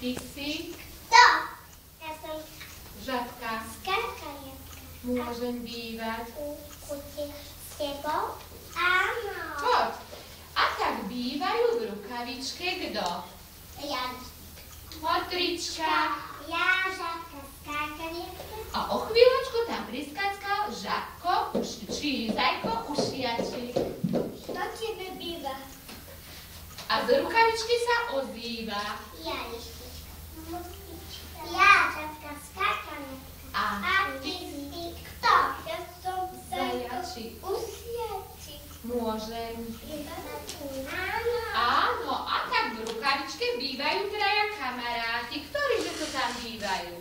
ty si? Kto? Ja som Žabka. skákaliatka. Môžem bývať? S tebou? Áno. Poď. A tak bývajú v rukavičke kto? Ja. Motrička. Ja, žabka, skákaliatka. A o chvíľočku tam priskáckal žabko, či zajko, ušiačik. Kto tebe býva? A z rukavičky sa ozýva. Ja, lištička. Ja, žabka, skákaliatka. A ty si kto? Ja som Zajačik. Ušiačik. Môžem. Áno. Áno, a tak v rukavičke bývajú traja kamaráti. Ktorí že to tam bývajú?